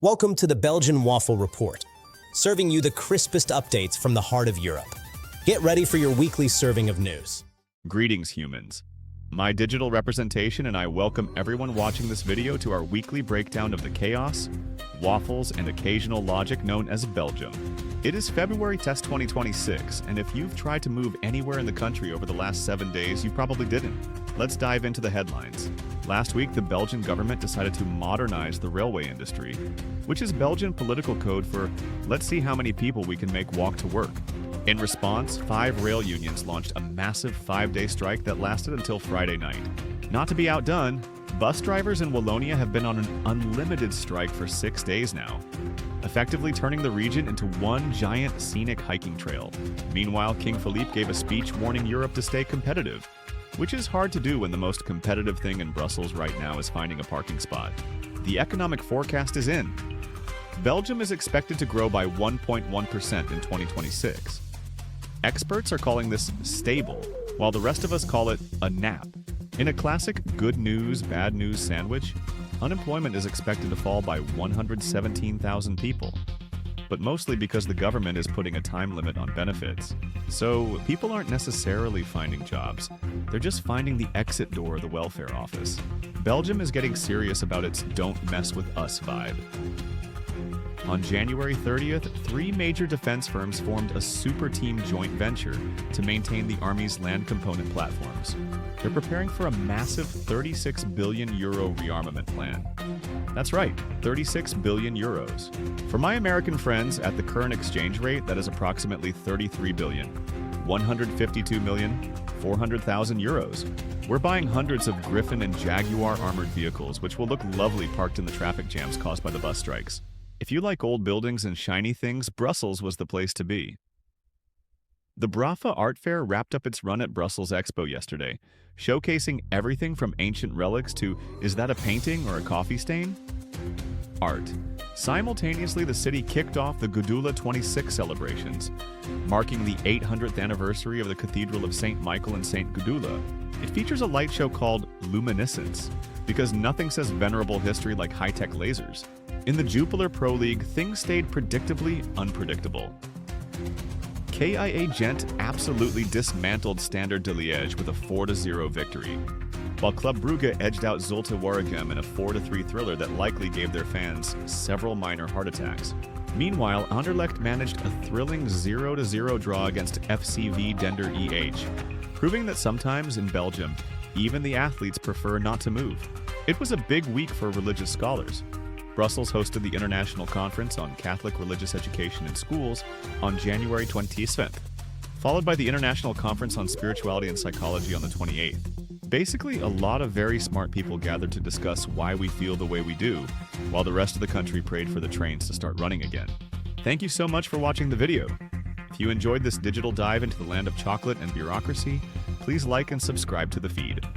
Welcome to the Belgian Waffle Report, serving you the crispest updates from the heart of Europe. Get ready for your weekly serving of news. Greetings, humans. My digital representation and I welcome everyone watching this video to our weekly breakdown of the chaos, waffles, and occasional logic known as Belgium. It is February 2026, and if you've tried to move anywhere in the country over the last 7 days, you probably didn't. Let's dive into the headlines. Last week, the Belgian government decided to modernize the railway industry, which is Belgian political code for let's see how many people we can make walk to work. In response, 5 rail unions launched a massive 5-day strike that lasted until Friday night. Not to be outdone, bus drivers in Wallonia have been on an unlimited strike for 6 days now, effectively turning the region into one giant scenic hiking trail. Meanwhile, King Philippe gave a speech warning Europe to stay competitive, which is hard to do when the most competitive thing in Brussels right now is finding a parking spot. The economic forecast is in. Belgium is expected to grow by 1.1% in 2026. Experts are calling this stable, while the rest of us call it a nap. In a classic good news, bad news sandwich, unemployment is expected to fall by 117,000 people, but mostly because the government is putting a time limit on benefits. So people aren't necessarily finding jobs, they're just finding the exit door of the welfare office. Belgium is getting serious about its "don't mess with us" vibe. On January 30th, 3 major defense firms formed a super team joint venture to maintain the Army's land component platforms. They're preparing for a massive 36 billion euro rearmament plan. That's right, 36 billion euros. For my American friends, at the current exchange rate, that is approximately 33 billion, 152 million, 400,000 euros. We're buying hundreds of Griffin and Jaguar armored vehicles, which will look lovely parked in the traffic jams caused by the bus strikes. If you like old buildings and shiny things, Brussels was the place to be. The Brafa Art Fair wrapped up its run at Brussels Expo yesterday, showcasing everything from ancient relics to, is that a painting or a coffee stain? Art. Simultaneously, the city kicked off the Gudula 26 celebrations, marking the 800th anniversary of the Cathedral of St. Michael and St. Gudula. It features a light show called Luminescence, because nothing says venerable history like high-tech lasers. In the Jupiler Pro League, things stayed predictably unpredictable. KIA Gent absolutely dismantled Standard de Liège with a 4-0 victory, while Club Brugge edged out Zulte Waregem in a 4-3 thriller that likely gave their fans several minor heart attacks. Meanwhile, Anderlecht managed a thrilling 0-0 draw against FCV Dender EH, proving that sometimes in Belgium, even the athletes prefer not to move. It was a big week for religious scholars. Brussels hosted the International Conference on Catholic Religious Education in Schools on January 27th, followed by the International Conference on Spirituality and Psychology on the 28th. Basically, a lot of very smart people gathered to discuss why we feel the way we do, while the rest of the country prayed for the trains to start running again. Thank you so much for watching the video. If you enjoyed this digital dive into the land of chocolate and bureaucracy, please like and subscribe to the feed.